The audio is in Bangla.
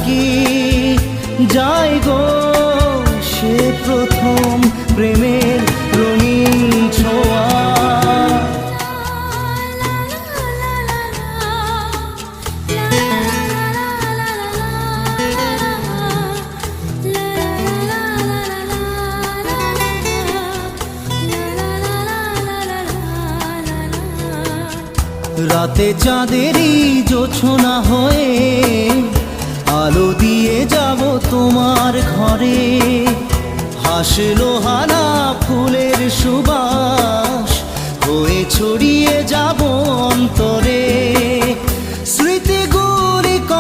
কি যায় গো সে প্রথম প্রেমের রঙিন ছোঁয়া। রাতে চাঁদেরই জোছনা হয়ে আলো দিয়ে যাব তোমার ঘরে। হাসলো